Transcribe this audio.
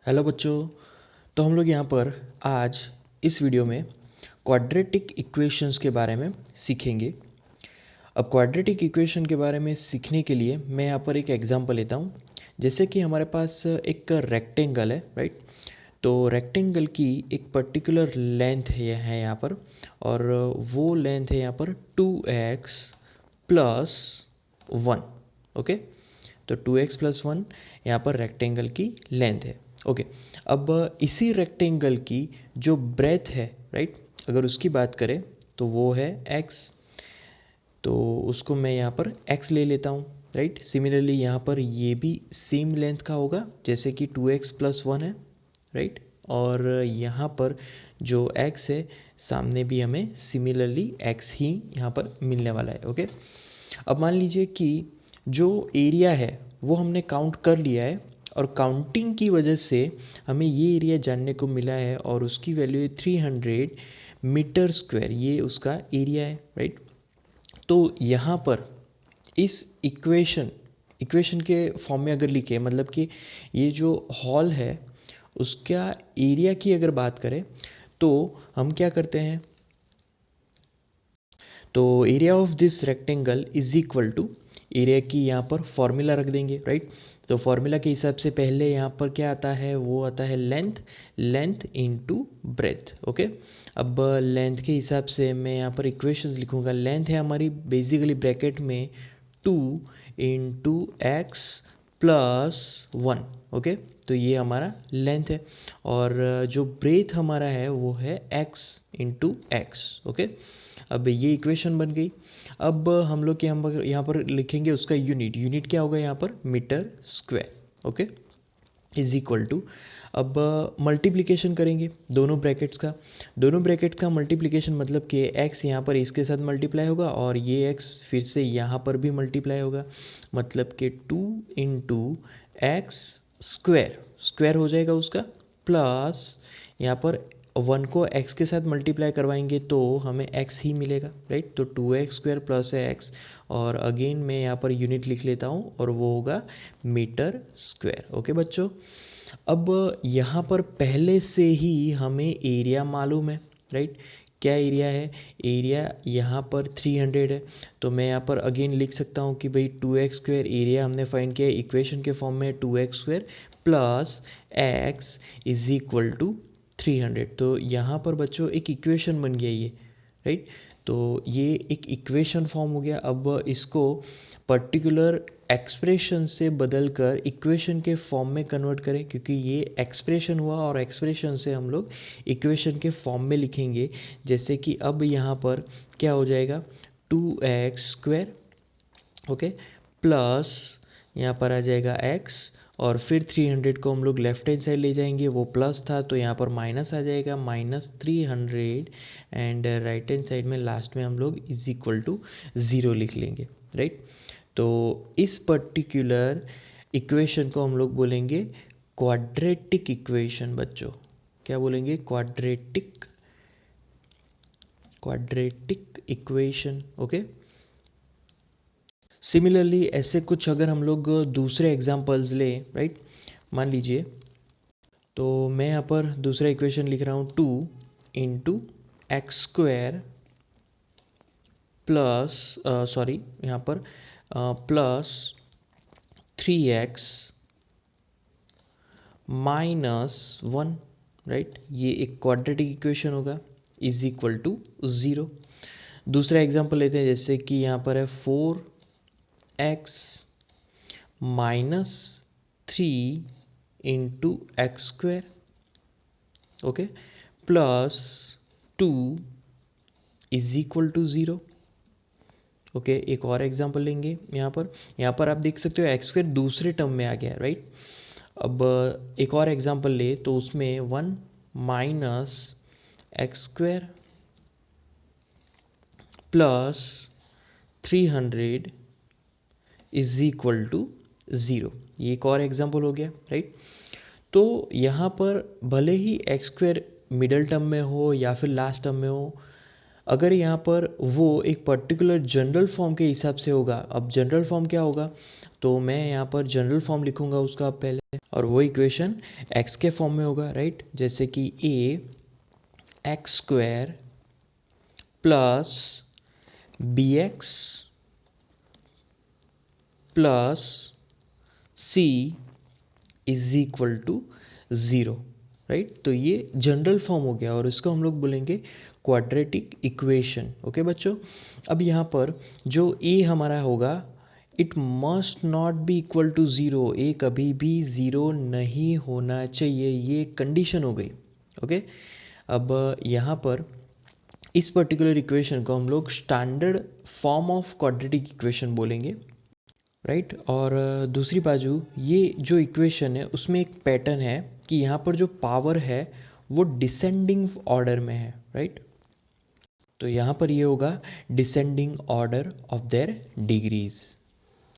Hello बच्चों। तो हम लोग यहाँ पर आज इस वीडियो में क्वाड्रेटिक इक्वेशंस के बारे में सीखेंगे। अब क्वाड्रेटिक इक्वेशन के बारे में सीखने के लिए मैं यहाँ पर एक एग्जांपल लेता हूँ। जैसे कि हमारे पास एक रेक्टेंगल है, राइट। तो रेक्टेंगल की एक पर्टिकुलर लेंथ है यहाँ पर, और वो लेंथ है यहाँ पर 2x प्लस 1। ओके, तो 2x+1 यहाँ पर रेक्टेंगल की लेंथ है। ओके, अब इसी रेक्टेंगल की जो ब्रेथ है, राइट, अगर उसकी बात करें तो वो है x। तो उसको मैं यहाँ पर x ले लेता हूँ, राइट। सिमिलरली यहाँ पर ये भी सेम लेंथ का होगा जैसे कि 2x+1 है, राइट। और यहाँ पर जो x है सामने भी हमें सिमिलरली x ही यहाँ पर मिलने वाला है। ओके, अब मान लीजिए कि जो एरिया है वो हमने काउंट कर लिया है, और काउंटिंग की वजह से हमें ये एरिया जानने को मिला है, और उसकी वैल्यू है 300 मीटर स्क्वायर। ये उसका एरिया है, राइट। तो यहाँ पर इस इक्वेशन के फॉर्म में अगर लिखे, मतलब कि ये जो हॉल है उसका एरिया की अगर बात करें तो हम क्या करते हैं, तो area of this rectangle is equal to area की यहाँ पर फॉर्मूला रख देंगे, राइट। तो फॉर्मूला के हिसाब से पहले यहाँ पर क्या आता है, वो आता है लेंथ इनटू ब्रेथ। ओके, अब लेंथ के हिसाब से मैं यहाँ पर इक्वेशंस लिखूँगा। लेंथ है हमारी बेसिकली ब्रैकेट में 2x+1। ओके, तो ये हमारा लेंथ है, और जो ब्रेथ हमारा है वो है x×x। ओके, अब ये इक्वेशन बन गई। अब हम लोग यहाँ पर लिखेंगे उसका यूनिट क्या होगा यहाँ पर, meter square. Okay, is equal to, अब मल्टीप्लिकेशन करेंगे दोनों ब्रैकेट्स का मल्टीप्लिकेशन, मतलब कि x यहाँ पर इसके साथ मल्टीप्लाई होगा और ये x फिर से यहाँ पर भी मल्टीप्लाई होगा, मतलब कि 2x² स्क्वायर हो जाएगा उसका, प्लस यहाँ पर 1 को x के साथ मल्टीप्लाई करवाएंगे तो हमें x ही मिलेगा, राइट। तो 2x² प्लस x, और अगेन मैं यहाँ पर यूनिट लिख लेता हूँ और वो होगा मीटर स्क्वायर। ओके बच्चों, अब यहाँ पर पहले से ही हमें एरिया मालूम है, राइट। क्या एरिया है, एरिया यहाँ पर 300 है। तो मैं यहाँ पर अगेन लिख सकता हूँ कि भाई 2x² एरिया हमने फाइंड किया है, इक्वेशन के फॉर्म में 2x² plus x is equal to 300। तो यहाँ पर बच्चों एक इक्वेशन बन गया ये, राइट। तो ये एक इक्वेशन फॉर्म हो गया। अब इसको पर्टिकुलर एक्सप्रेशन से बदलकर इक्वेशन के फॉर्म में कन्वर्ट करें, क्योंकि ये एक्सप्रेशन हुआ और एक्सप्रेशन से हम लोग इक्वेशन के फॉर्म में लिखेंगे। जैसे कि अब यहाँ पर क्या हो जाएगा, 2x², ओके, प्लस यहाँ पर आ जाएगा x, और फिर 300 को हम लोग लेफ्ट हैंड साइड ले जाएंगे, वो प्लस था तो यहाँ पर माइनस आ जाएगा, -300, एंड राइट हैंड साइड में लास्ट में हम लोग इज इक्वल टू 0 लिख लेंगे, राइट। तो इस पर्टिकुलर इक्वेशन को हम लोग बोलेंगे क्वाड्रेटिक इक्वेशन बच्चों। क्या बोलेंगे, क्वाड्रेटिक इक्वेशन। ओके, सिमिलरली ऐसे कुछ अगर हम लोग दूसरे एग्जांपल्स लें, राइट, मान लीजिए, तो मैं यहाँ पर दूसरा इक्वेशन लिख रहा हूँ 2x² प्लस सॉरी यहाँ पर प्लस 3x -1, राइट। ये एक क्वाड्रेटिक इक्वेशन होगा, इज इक्वल टू 0। दूसरा एग्जांपल लेते हैं, जैसे कि यहाँ पर है 4x -3 into x², okay, plus 2 is equal to 0। Okay, एक और एग्जांपल लेंगे। यहाँ पर आप देख सकते हो x² दूसरे टर्म में आ गया, राइट। अब एक और एग्जांपल ले तो उसमें 1 -x² plus 300 is equal to 0। ये एक और एग्जांपल हो गया, राइट। तो यहाँ पर भले ही x² मिडल टर्म में हो या फिर लास्ट टर्म में हो, अगर यहाँ पर वो एक पर्टिकुलर जनरल फॉर्म के हिसाब से होगा, अब जनरल फॉर्म क्या होगा, तो मैं यहाँ पर जनरल फॉर्म लिखूँगा उसका पहले, और वो इक्वेशन एक्स के फॉर्म में होगा, राइट। जैसे कि a x square plus b x plus c is equal to zero, right. तो ये जनरल फॉर्म हो गया और इसको हम लोग बोलेंगे क्वाड्रेटिक इक्वेशन। ओके बच्चों, अब यहाँ पर जो ए हमारा होगा, it must not be equal to zero, a कभी भी ज़ीरो नहीं होना चाहिए, ये कंडीशन हो गई। ओके, अब यहाँ पर इस पर्टिकुलर इक्वेशन को हम लोग standard form of quadratic equation बोलेंगे, राइट। और दूसरी बाजू ये जो इक्वेशन है उसमें एक पैटर्न है कि यहाँ पर जो पावर है वो डिसेंडिंग ऑर्डर में है, राइट। तो यहाँ पर ये होगा descending order of their degrees.